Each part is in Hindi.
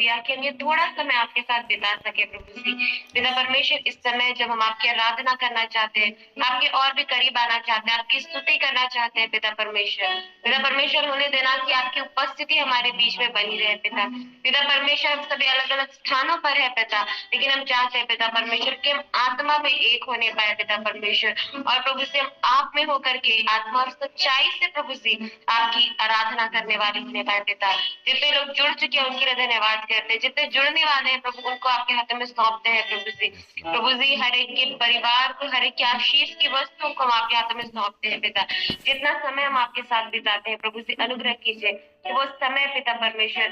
दिया कि हम ये थोड़ा समय आपके साथ बिता सके प्रभु जी। पिता परमेश्वर, इस समय जब हम आपकी आराधना करना चाहते हैं, आपके और भी करीब आना चाहते हैं, आपकी स्तुति करना चाहते हैं पिता परमेश्वर होने देना कि आपकी उपस्थिति हमारे बीच में बनी रहे पिता परमेश्वर। हम सभी अलग अलग स्थानों पर है पिता, लेकिन हम चाहते हैं पिता परमेश्वर कि हम आत्मा में एक होने पाए पिता परमेश्वर, और प्रभु से हम आप में होकर के आत्मा और सच्चाई से प्रभु जी आपकी आराधना करने वाले होने पाए पिता। जितने लोग जुड़ चुके हैं उनके लिए धन्यवाद करते हैं, जितने जुड़ने वाले हैं प्रभु उनको आपके हाथों में सौंपते हैं प्रभु जी हर एक के परिवार को, हर एक के आशीष की वस्तुओं को हम आपके हाथों में सौंपते हैं पिता। जितना समय हम आपके साथ बिताते हैं प्रभु जी अनुग्रह कीजिए कि वो समय पिता परमेश्वर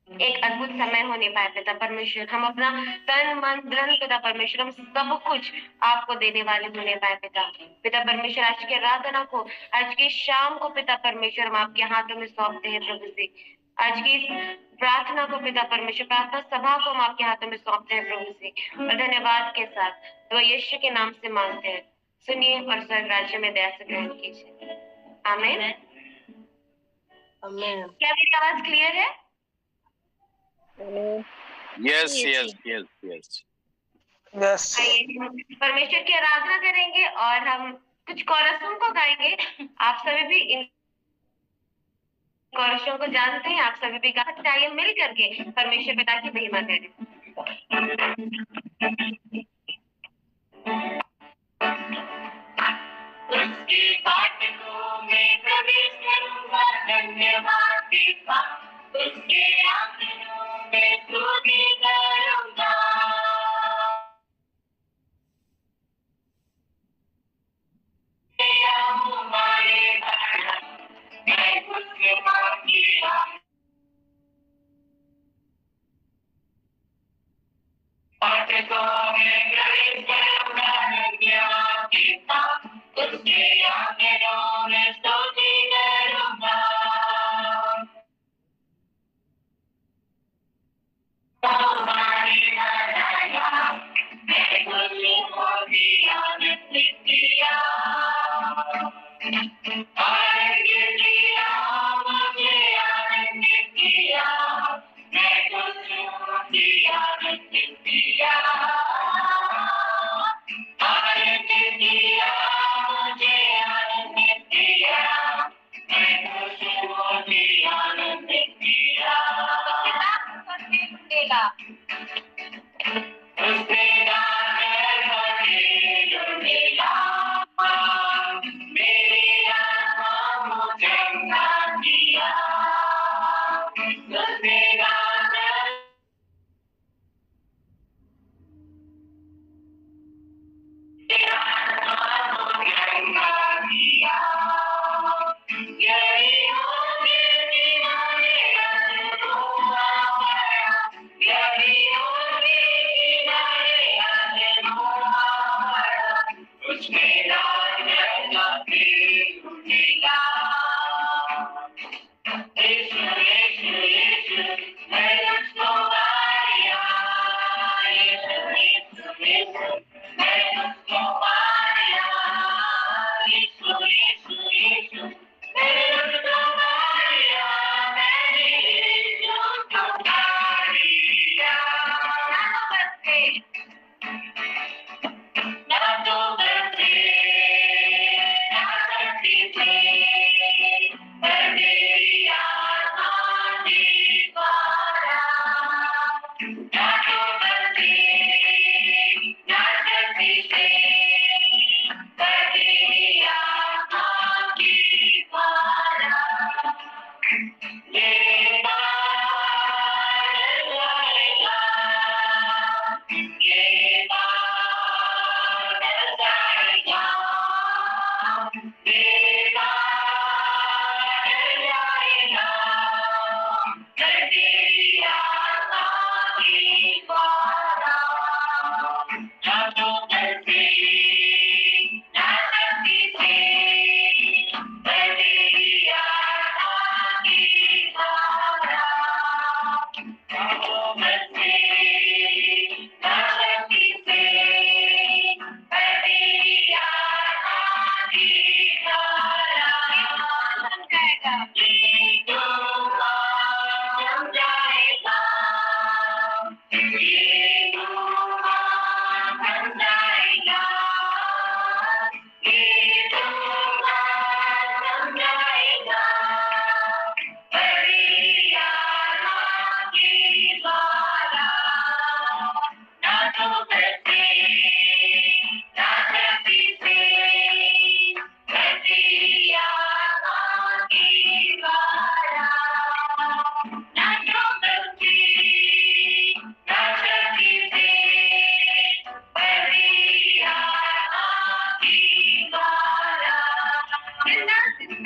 एक अद्भुत समय होने पाए पिता परमेश्वर। हम अपना तन मन धन पिता परमेश्वर हम सब कुछ आपको देने वाले होने पाए पिता परमेश्वर। आज की आराधना को, आज की शाम को पिता परमेश्वर हम आपके हाथों में सौंपते हैं प्रभु जी। आज की इस प्रार्थना को पिता परमेश्वर, प्रार्थना सभा को हम आपके हाथों में सौंपते हैं प्रभु जी, और धन्यवाद के साथ तो यीशु के नाम से मांगते हैं, सुनिए और स्वर्ग राज्य में दया से ग्रहण कीजिए। आमीन। आमीन। क्या मेरी आवाज क्लियर है? Yes yes yes yes yes. परमेश्वर की आराधना करेंगे और हम कुछ कोरसों को गाएंगे। आप सभी भी इन कोरसों को जानते हैं, आप सभी भी गा सकते हैं। मिल करके परमेश्वर पिता की महिमा करें। उसके फाटकों में प्रवेश करूंगा, धन्यवाद देगा। उसके आंगनों में स्तुति करूंगा। मैं उसके मांगिया फाटकों में प्रवेश करूंगा, धन्यवाद देगा। उसके आंगनों में स्तुति करूंगा।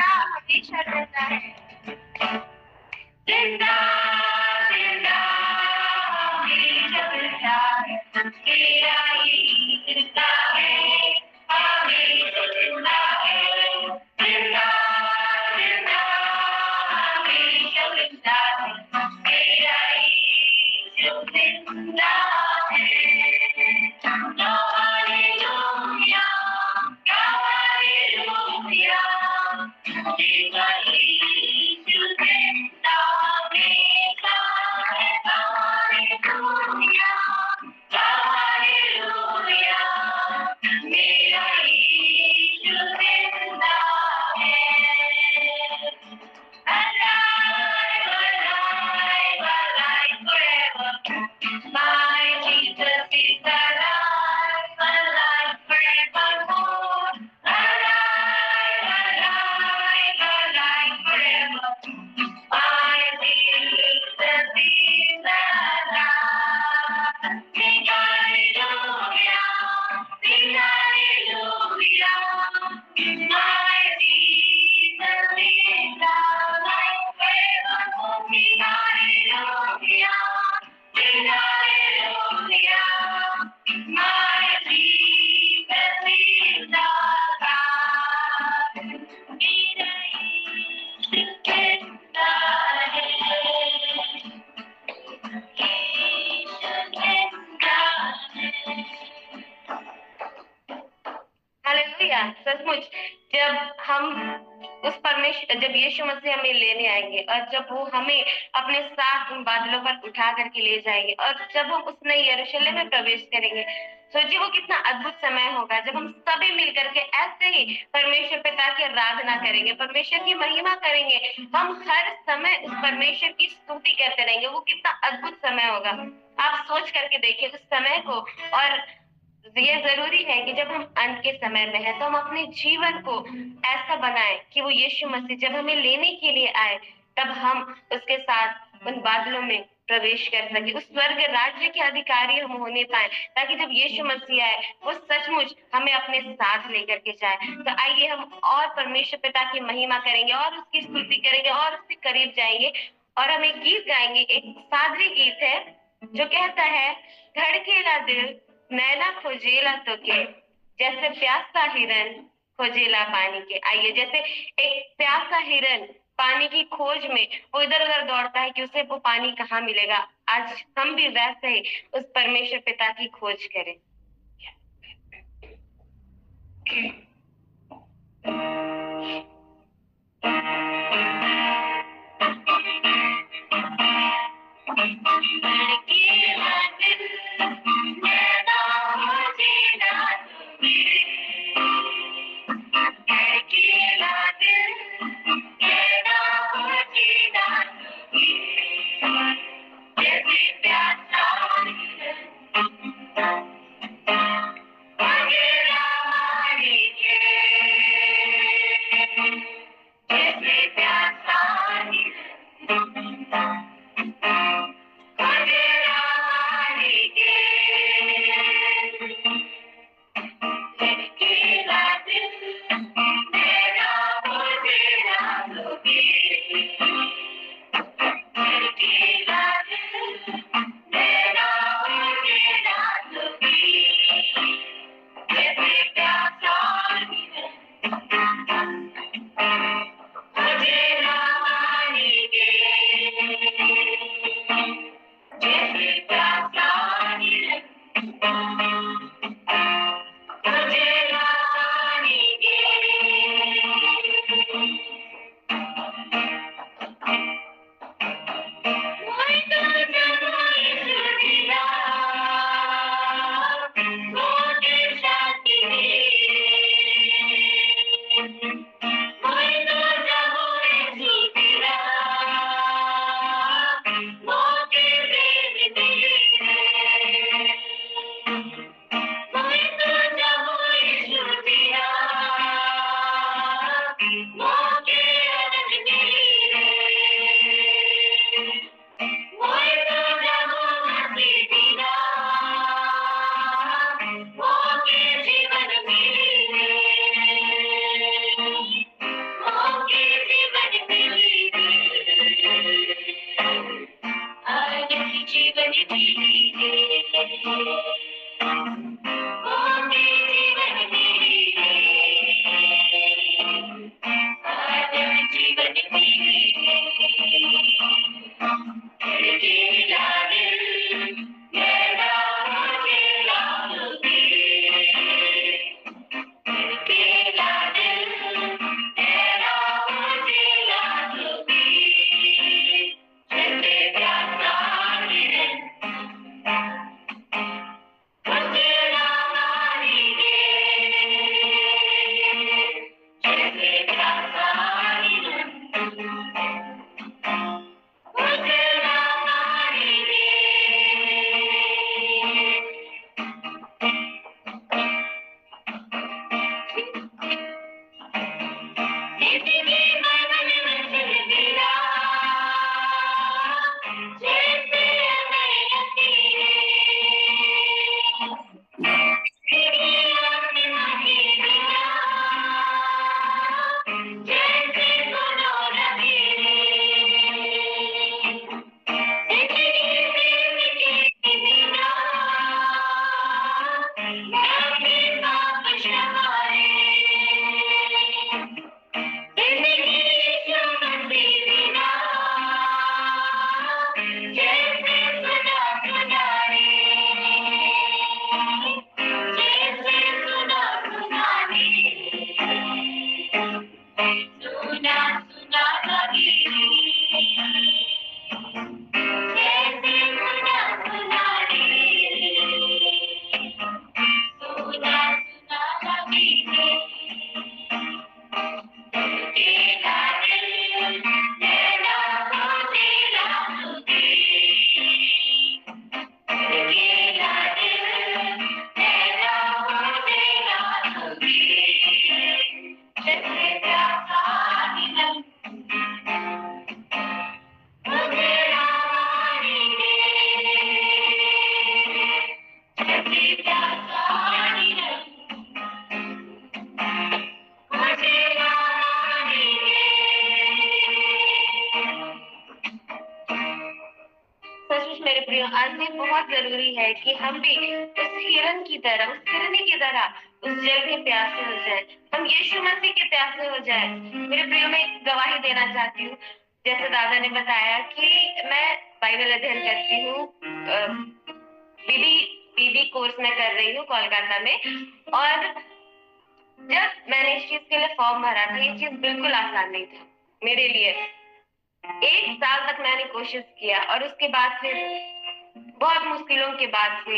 जिंदा हमेशा रहता है, जिंदा जिंदा हमेशा रहता है, तेरा ही जिंदा है, हमेशा जिंदा है, जिंदा जिंदा हमेशा जिंदा है, तेरा ही जिंदा है। हालेलुया, हालेलुया, तेरा ही जिंदा हमेशा है, हालेलुया, हालेलुया, मेरा यीशु जिंदा है। Alive, alive, alive forever. My Jesus is alive, alive forevermore. Alive, alive, alive forever. My Jesus is alive. Sing hallelujah, sing hallelujah. My Jesus is alive forevermore. Sing hallelujah, sing hallelujah. My Jesus is alive. मेरा यीशु जिंदा है, यीशु जिंदा है। हालेलुया, सचमुच जब हम उस परमेश्वर, जब यीशु मसीह हमें लेने आएंगे और जब वो हमें अपने साथ उन बादलों पर उठा करके ले जाएंगे और जब हम उस नए यरूशलेम में प्रवेश करेंगे, सोचिए वो कितना अद्भुत समय होगा जब हम सभी मिल करके ऐसे ही परमेश्वर पिता की आराधना करेंगे, परमेश्वर की महिमा करेंगे, हम हर समय उस परमेश्वर की स्तुति करते रहेंगे। वो कितना अद्भुत समय होगा, आप सोच करके देखिए उस समय को। और ये जरूरी है कि जब हम अंत के समय में हैं तो हम अपने जीवन को ऐसा बनाएं कि वो यीशु मसीह जब हमें लेने के लिए आए तब हम उसके साथ उन बादलों में प्रवेश कर सके, उस स्वर्ग राज्य के अधिकारी हम होने पाए, ताकि जब यीशु मसीह आए वो सचमुच हमें अपने साथ लेकर के जाए। तो आइए हम और परमेश्वर पिता की महिमा करेंगे और उसकी स्तुति करेंगे और उसके करीब जाएंगे और हम एक गीत गाएंगे। एक सादरी गीत है जो कहता है, धड़केला दिल नैना खोजेला तो के, जैसे प्यासा हिरन खोजेला पानी के। आइए, जैसे एक प्यासा हिरन पानी की खोज में वो इधर उधर दौड़ता है कि उसे वो पानी कहाँ मिलेगा, आज हम भी वैसे ही उस परमेश्वर पिता की खोज करें। जीवन मेरे प्रियो, आज ये बहुत जरूरी है कि हम भी उस हिरन की तरह, उस हिरनी की तरह उस जल के प्यासे हो जाए, हम यीशु मसीह के प्यासे हो जाए। मेरे प्रियो, मैं एक गवाही देना चाहती हूँ। जैसे दादा ने बताया कि मैं बाइबल अध्ययन करती हूँ, बीबी कोर्स में कर रही हूँ कोलकाता में। और जब मैंने इस चीज के लिए फॉर्म भरा था, ये चीज बिल्कुल आसान नहीं था मेरे लिए। 1 साल तक मैंने कोशिश किया और उसके बाद फिर बहुत मुश्किलों के बाद से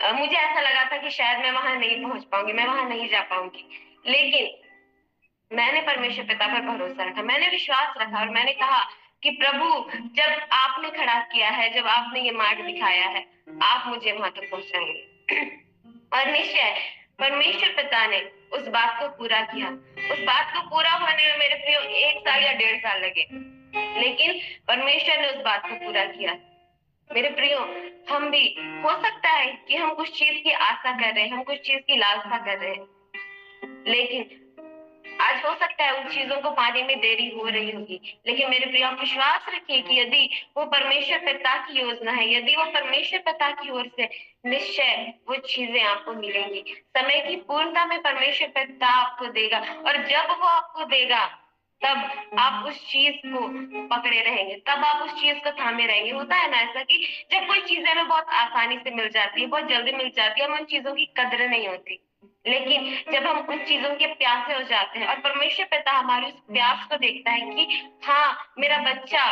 मुझे ऐसा लगा था कि शायद मैं वहां नहीं पहुंच पाऊंगी, मैं वहां नहीं जा पाऊंगी। लेकिन मैंने परमेश्वर पिता पर भरोसा रखा, मैंने विश्वास रखा और मैंने कहा कि प्रभु, जब आपने खड़ा किया है, जब आपने ये मार्ग दिखाया है, आप मुझे वहां तक पहुंचाएंगे। और निश्चय परमेश्वर पिता ने उस बात को पूरा किया। उस बात को पूरा होने में मेरे प्रियो 1 साल या 1.5 साल लगे, लेकिन परमेश्वर ने उस बात को पूरा किया। मेरे प्रियो, हम भी हो सकता है कि हम कुछ चीज की आशा कर रहे हैं, हम कुछ चीज की लालसा कर रहे हैं, लेकिन आज हो सकता है उन चीजों को पाने में देरी हो रही होगी। लेकिन मेरे प्रियो, आप विश्वास रखिए कि यदि वो परमेश्वर पिता की योजना है, यदि वो परमेश्वर पिता की ओर से, निश्चय वो चीजें आपको मिलेंगी। समय की पूर्णता में परमेश्वर पिता आपको देगा, और जब वो आपको देगा तब आप उस चीज को पकड़े रहेंगे, तब आप उस चीज को थामे रहेंगे। होता है ना ऐसा कि जब कोई चीज हमें बहुत आसानी से मिल जाती है, बहुत जल्दी मिल जाती है, हमें उन चीजों की कदर नहीं होती। लेकिन जब हम उन चीजों के प्यासे हो जाते हैं और परमेश्वर पिता हमारे उस प्यास को देखता है कि हाँ, मेरा बच्चा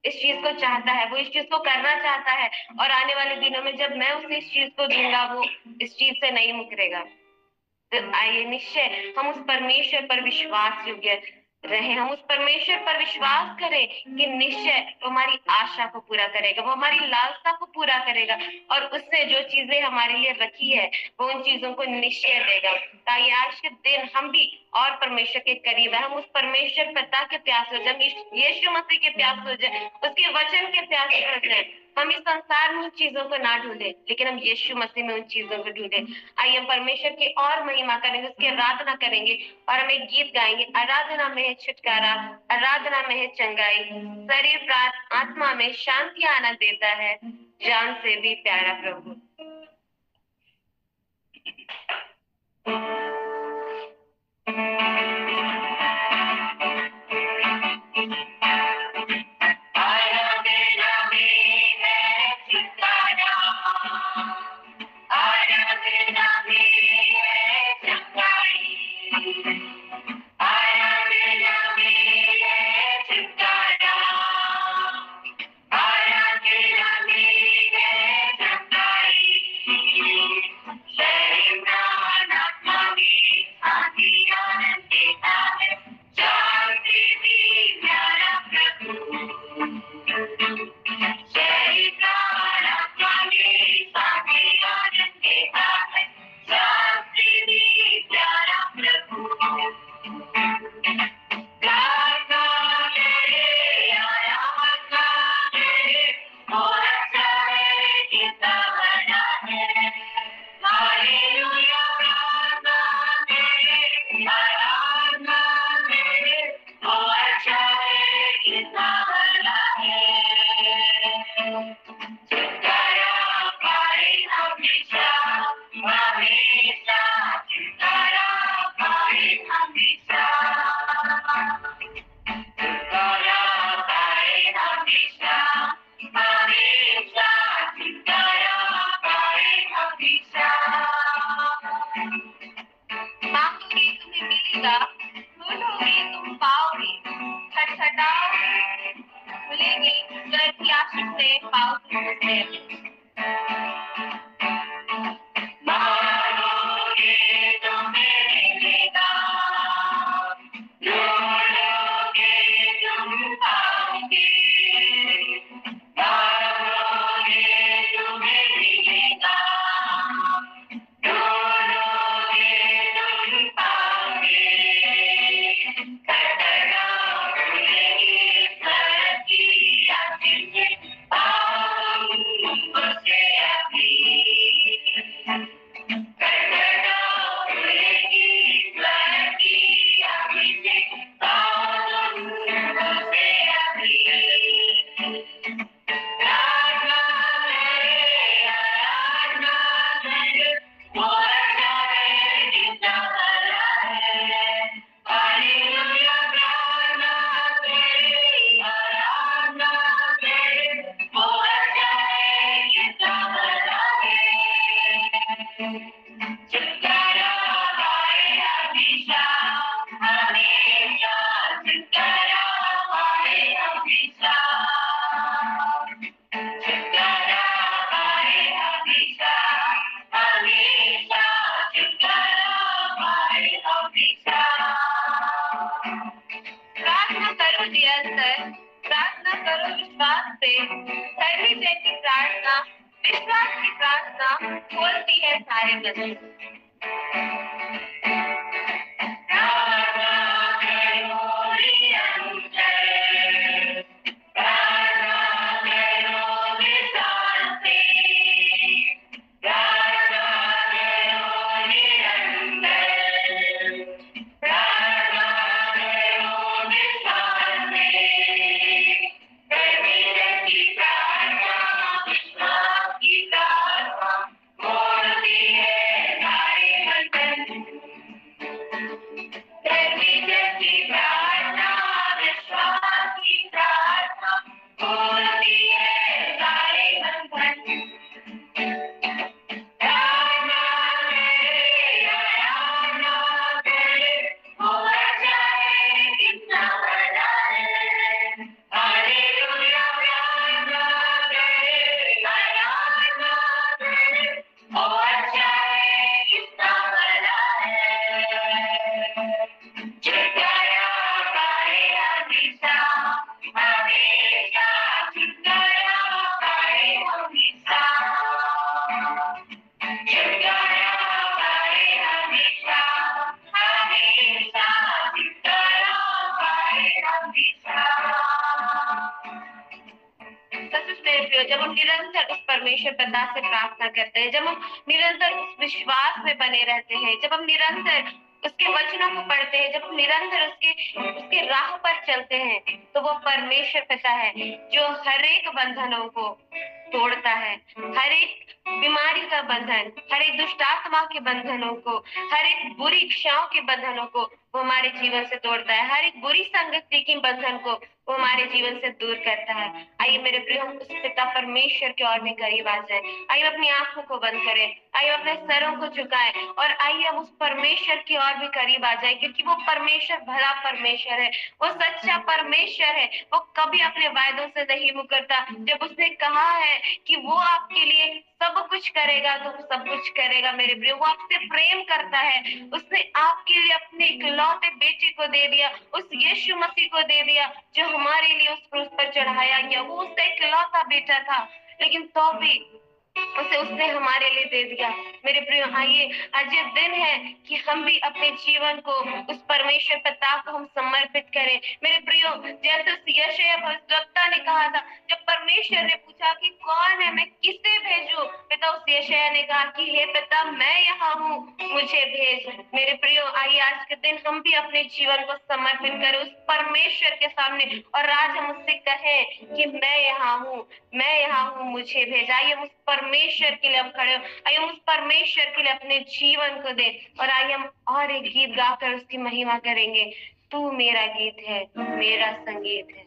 इस चीज को चाहता है, वो इस चीज को करना चाहता है, और आने वाले दिनों में जब मैं उसे इस चीज को दूंगा, वो इस चीज से नहीं मुकरेगा। तो आइए निश्चय हम उस परमेश्वर पर विश्वास योग्य रहे, हम उस परमेश्वर पर विश्वास करें कि निश्चय वो हमारी आशा को पूरा करेगा, वो हमारी लालसा को पूरा करेगा, और उसने जो चीजें हमारे लिए रखी है वो उन चीजों को निश्चय देगा। ताकि आज के दिन हम भी और परमेश्वर के करीब है, हम उस परमेश्वर पिता के प्यास हो जाए, यीशु मसीह के प्यास हो जाए, उसके वचन के प्यास हो जाए। हम इस संसार में उन चीजों को ना ढूंढे, लेकिन हम यीशु मसीह में उन चीजों को ढूंढे। आइए हम परमेश्वर की और महिमा करेंगे, उसकी आराधना करेंगे, और हम एक गीत गाएंगे। आराधना में है छुटकारा, आराधना में है चंगाई, शरीर प्राण आत्मा में शांति आनंद देता है, जान से भी प्यारा प्रभु। खटाव खुलेगी, स्वर्ग की आशीष से पाओगे उसे। मांगोगे तो मिलेगा, ढूंढोगे तुम पाओगे, मांगोगे तुम्हें मिलेगा, ढूंढोगे तुम पाओगे। खटखटाओ खुलेगी स्वर्ग की आशीष से, पाओ तुम उसे अभी। छुटकारा पाए हमेशा, हमेशा छुटकारा पाए हमेशा, छुटकारा पाए हमेशा, हमेशा छुटकारा पाए हमेशा। प्रार्थना करो निरंतर, प्रार्थना करो विश्वास से, धर्मी जन की प्रार्थना, विश्वास की प्रार्थना खोलती है सारे बंधन। जब हम निरंतर उस परमेश्वर पिता से प्रार्थना करते हैं, जब हम निरंतर उस विश्वास में बने रहते हैं, जब हम निरंतर उसके वचनों को पढ़ते हैं, जब हम निरंतर उसके राह पर चलते हैं, तो वो परमेश्वर पिता है जो हर एक बंधनों को तोड़ता है, हर एक बीमारी का बंधन, हर एक दुष्ट आत्मा के बंधनों को, हर एक बुरी इच्छाओं के बंधनों को वो हमारे जीवन से तोड़ता है, हर एक बुरी संगति के बंधन को वो हमारे जीवन से दूर करता है। आइए मेरे प्रिय, हम उस पिता परमेश्वर के और भी करीब आ जाए। आइए अपनी आंखों को बंद करें, आइए अपने सरों को झुकाएं और आइए हम उस परमेश्वर की और भी करीब आ जाए, क्योंकि वो परमेश्वर भला परमेश्वर है, वो सच्चा परमेश्वर है। वो कभी अपने वायदों से नहीं मुकरता। जब उसने कहा है कि वो आपके लिए सब कुछ करेगा तो सब कुछ करेगा। मेरे प्रिय, वो आपसे प्रेम करता है। उसने आपके लिए अपने इकलौते बेटे को दे दिया, उस यीशु मसीह को दे दिया जो हमारे लिए उस क्रूस पर चढ़ाया गया। वो उसका इकलौता बेटा था, लेकिन तो भी उसे उसने हमारे लिए दे दिया। मेरे प्रियो, आइए आज ये दिन है कि हम भी अपने जीवन को उस परमेश्वर पिता को हम समर्पित करें। मेरे प्रियो, जैसे उस यशायाह भविष्यवक्ता ने कहा था, जब परमेश्वर ने पूछा कि कौन है, मैं किसे भेजूं, पिता उस यशायाह ने कहा कि हे पिता, मैं यहाँ हूँ, मुझे भेज। मेरे प्रियो, आइए आज के दिन हम भी अपने जीवन को समर्पित करें उस परमेश्वर के सामने और आज हम उससे कहें कि मैं यहाँ हूँ, मैं यहाँ हूँ, मुझे भेज। आइए हम उस परमेश्वर के लिए हम खड़े हो, आइए हम उस परमेश्वर के लिए अपने जीवन को दे और आइए हम और एक गीत गाकर उसकी महिमा करेंगे। तू मेरा गीत है, मेरा संगीत है।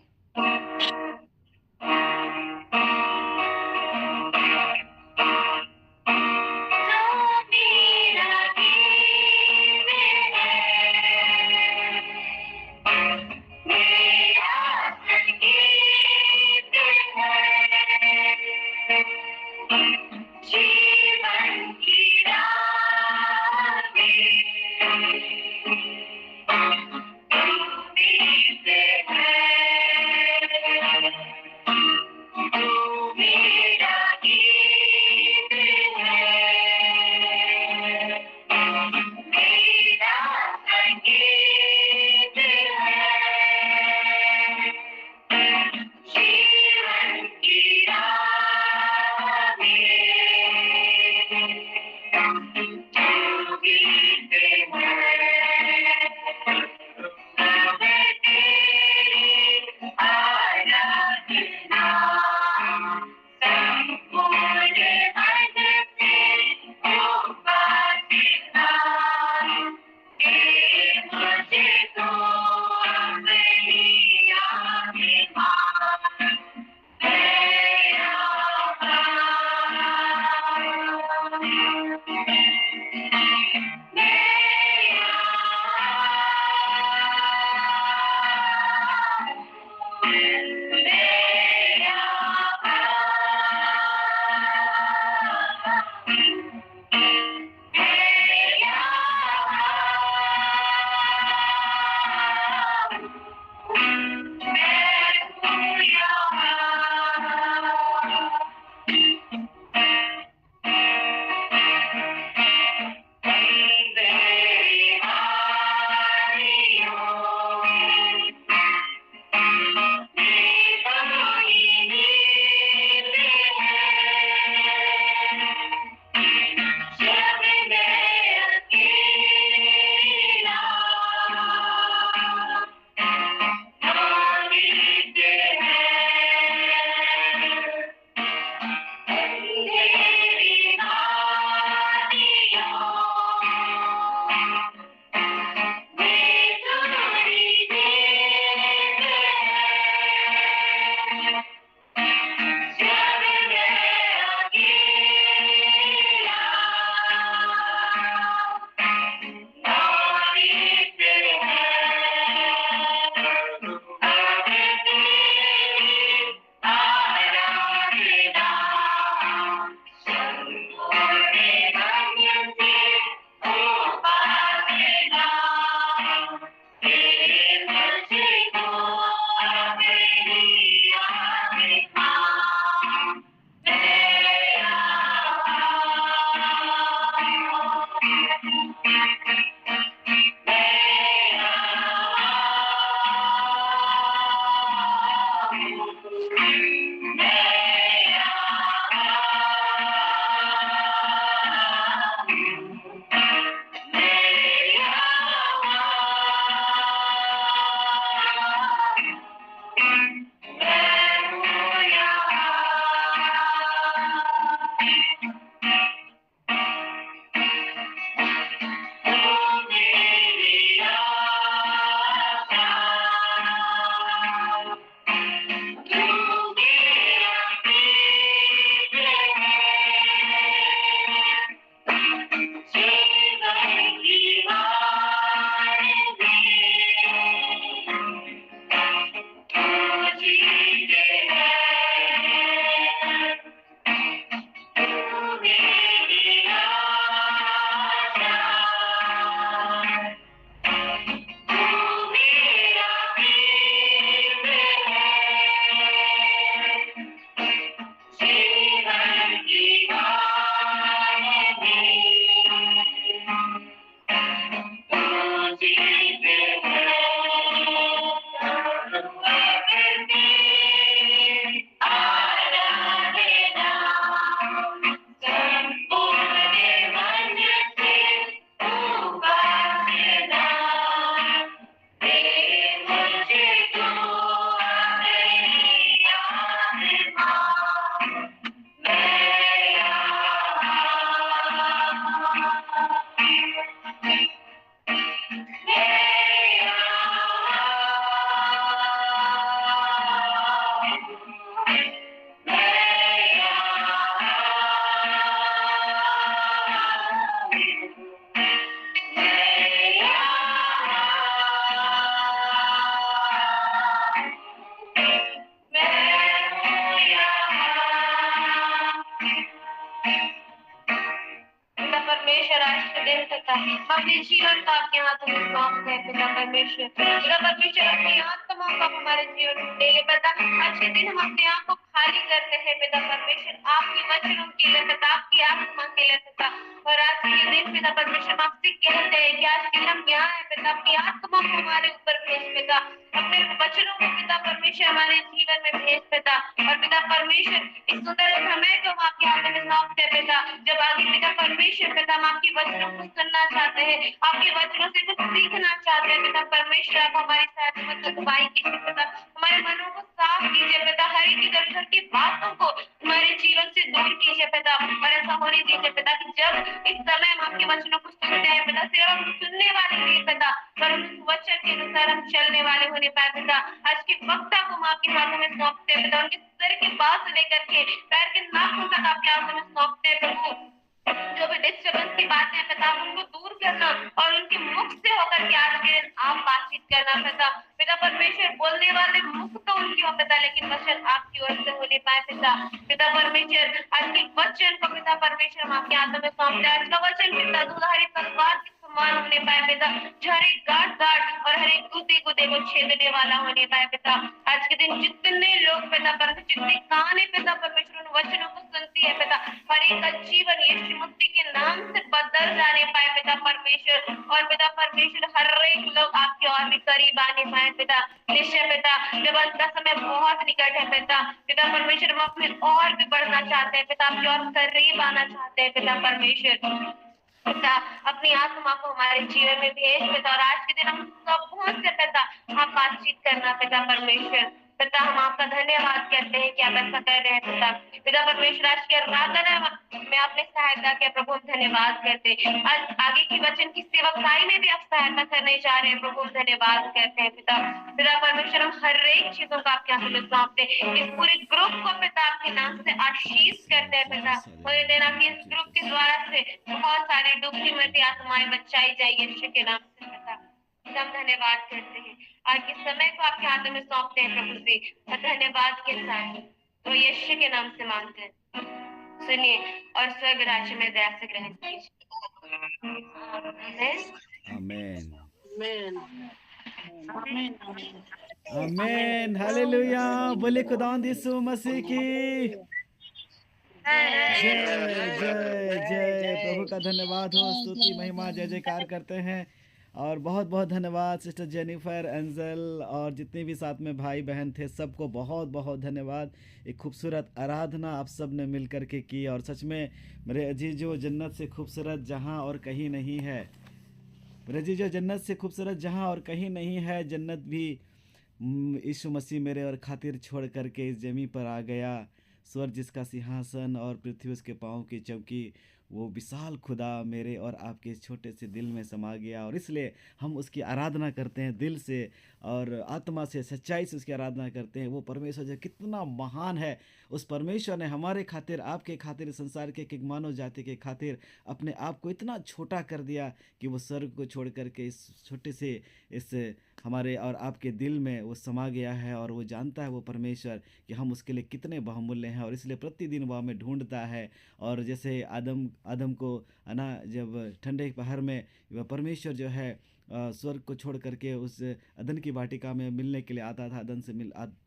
मेरा हम अपने जीवन को आपके हाथों में सौंपते हैं पिता परमेश्वर। पिता परमेश्वर अपनी आत्मा को हमारे जीवन में ले पिता। आज के दिन हम अपने आप को खाली करते हैं पिता परमेश्वर, आपके वचनों के लिए पिता, आपकी आत्मा के लिए पिता। और आज के दिन पिता परमेश्वर हम आपसे कहते हैं कि आज के दिन हम यहाँ है पिता, अपनी आत्मा को हमारे ऊपर भेज पिता, अपने वचनों को पिता परमेश्वर हमारे जीवन में भेज पिता। और पिता परमेश्वर इस सुंदर समय को हम आपके हाथों में सौंपते हैं पिता। जब आगे पिता परमेश्वर पिता हम आपके वचनों को सुनना चाहते हैं, आपके वचनों से कुछ सीखना चाहते हैं पिता परमेश्वर, आप हमारी सहायता में अगुवाई कीजिए पिता। हमारे मनों को साफ कीजिए पिता, हर एक इधर उधर की बातों को हमारे जीवन से दूर कीजिए पिता। और ऐसा होने दीजिए पिता कि जब इस समय हम आपके वचनों को सुनते हैं पिता, सिर्फ हम सुनने वाले नहीं पिता, पर उस वचन के अनुसार हम चलने वाले होने पाए पिता। आज के वक्ता को हम आपके हाथों में सौंपते हैं पिता, उनके सर के बाल से लेकर के पैर के नाखून तक आपके हाथों में सौंपते हैं प्रभु। जो भी डिस्टर्बेंस की बातें हैं पिता, उनको दूर करना और उनके मुख से होकर के आज के दिन आप बातचीत करना पिता। पिता परमेश्वर बोलने वाले मुख तो उनकी हो पिता, लेकिन वचन आपकी ओर से होने पाए पिता। पिता परमेश्वर आज के वचन को पिता परमेश्वर हम आपके हाथों में सौंपते हैं। आज का वचन पिता दुधारी तलवार के समान होने पाए पिता, जो हर एक गांठ गांठ और हर एक गुदे गुदे को छेदने वाला होने पाए पिता। आज के दिन जितने लोग पिता परमेश्वर, जितने काने पिता परमेश्वर उन वचनों को सुनती है पिता, हर एक का जीवन यीशु मसीह के नाम से बदल जाने पाए पिता परमेश्वर। और पिता परमेश्वर हर एक लोग आपके और भी करीब आने पाए पिता। निश्चय पिता जब अंत का समय बहुत निकट है पिता, पिता परमेश्वर हम अपने और भी बढ़ना चाहते हैं पिता, आपके और करीब आना चाहते हैं पिता परमेश्वर। पिता अपनी आत्मा को हमारे जीवन में भेज पिता, और आज के दिन हम सबों से पिता आप बातचीत करना पिता परमेश्वर। पिता हम आपका धन्यवाद करते हैं कि आप ऐसा कर रहे हैं पिता। पिता परमेश्वर आज की आराधना में आपने सहायता किया प्रभु, हम धन्यवाद करते हैं। आज आगे की वचन की सेवकाई में भी आप सहायता करने जा रहे हैं प्रभु, हम धन्यवाद करते हैं पिता। पिता परमेश्वर हम हर एक चीजों को आपके हाथों में सौंपते हैं, इस पूरे ग्रुप को पिता आपके नाम से आशीष करते हैं पिता। और देना कि इस ग्रुप के द्वारा से बहुत सारी डूबती मरती आत्माएं बचाई जाए यीशु के नाम से पिता। हम धन्यवाद करते हैं, आज के समय को आपके हाथों में सौंपते हैं प्रभु जी, और धन्यवाद के साथ तो यीशु के नाम से मांगते हैं, सुनिए और स्वर्ग राज्य में दया से ग्रहण कीजिए। आमेन आमीन। Amen hallelujah. बोले खुदावंद यीशु मसीह की जय जय जय। प्रभु का धन्यवाद हो, स्तुति महिमा जय जयकार करते हैं। और बहुत बहुत धन्यवाद सिस्टर जेनिफर, एंजल और जितने भी साथ में भाई बहन थे, सबको बहुत बहुत धन्यवाद। एक खूबसूरत आराधना आप सब ने मिल कर के की, और सच में मेरे अजीजों जन्नत से खूबसूरत जहां और कहीं नहीं है। मेरे अजीजों जन्नत से खूबसूरत जहां और कहीं नहीं है। जन्नत भी यीशु मसीह मेरे और खातिर छोड़ करके इस जमी पर आ गया। स्वर्ग जिसका सिंहासन और पृथ्वी उसके पाँव की चौकी, वो विशाल खुदा मेरे और आपके इस छोटे से दिल में समा गया। और इसलिए हम उसकी आराधना करते हैं दिल से और आत्मा से, सच्चाई से उसकी आराधना करते हैं। वो परमेश्वर जो कितना महान है, उस परमेश्वर ने हमारे खातिर, आपके खातिर, संसार के एक मानव जाति के खातिर अपने आप को इतना छोटा कर दिया कि वो स्वर्ग को छोड़ करके इस छोटे से इस हमारे और आपके दिल में वो समा गया है। और वो जानता है वो परमेश्वर कि हम उसके लिए कितने बहुमूल्य हैं, और इसलिए प्रतिदिन वो हमें ढूंढता है। और जैसे आदम को ना जब ठंडे पहर में वह परमेश्वर जो है स्वर्ग को छोड़ करके उस अदन की वाटिका में मिलने के लिए आता था,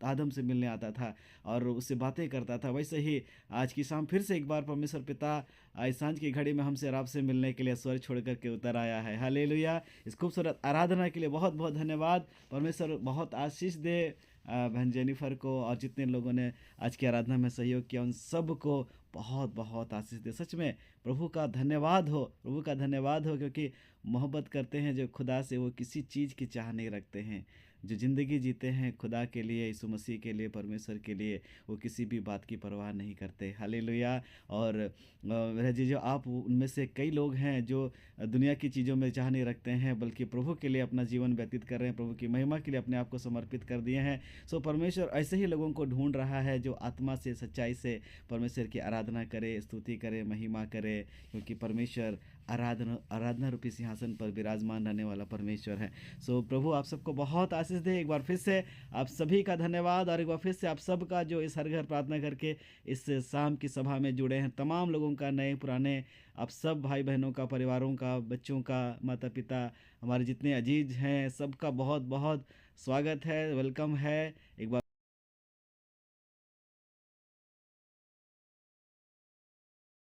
आदम से मिलने आता था और उससे बातें करता था, वैसे ही आज की शाम फिर से एक बार परमेश्वर पिता आज सांझ की घड़ी में हमसे और आपसे मिलने के लिए स्वर्ग छोड़ करके उतर आया है। हालेलुया। इस खूबसूरत आराधना के लिए बहुत बहुत धन्यवाद। परमेश्वर बहुत आशीष दे बहन जेनिफर को, और जितने लोगों ने आज की आराधना में सहयोग किया उन सब को बहुत बहुत आशीष दे। सच में प्रभु का धन्यवाद हो, प्रभु का धन्यवाद हो, क्योंकि मोहब्बत करते हैं जो खुदा से, वो किसी चीज़ की चाह नहीं रखते हैं। जो ज़िंदगी जीते हैं खुदा के लिए, यीशु मसीह के लिए, परमेश्वर के लिए, वो किसी भी बात की परवाह नहीं करते। हालेलुया। और रजी जो आप उनमें से कई लोग हैं जो दुनिया की चीज़ों में चाह नहीं रखते हैं, बल्कि प्रभु के लिए अपना जीवन व्यतीत कर रहे हैं, प्रभु की महिमा के लिए अपने आप को समर्पित कर दिए हैं। सो परमेश्वर ऐसे ही लोगों को ढूंढ रहा है जो आत्मा से, सच्चाई से परमेश्वर की आराधना करे, स्तुति करे, महिमा करे, क्योंकि परमेश्वर आराधना आराधना रूपी सिंहासन पर विराजमान रहने वाला परमेश्वर है। सो प्रभु आप सबको बहुत आशीष दे। एक बार फिर से आप सभी का धन्यवाद, और एक बार फिर से आप सबका जो इस हर घर प्रार्थना करके इस शाम की सभा में जुड़े हैं, तमाम लोगों का, नए पुराने, आप सब भाई बहनों का, परिवारों का, बच्चों का, माता पिता, हमारे जितने अजीज हैं, सबका बहुत बहुत स्वागत है, वेलकम है। एक बार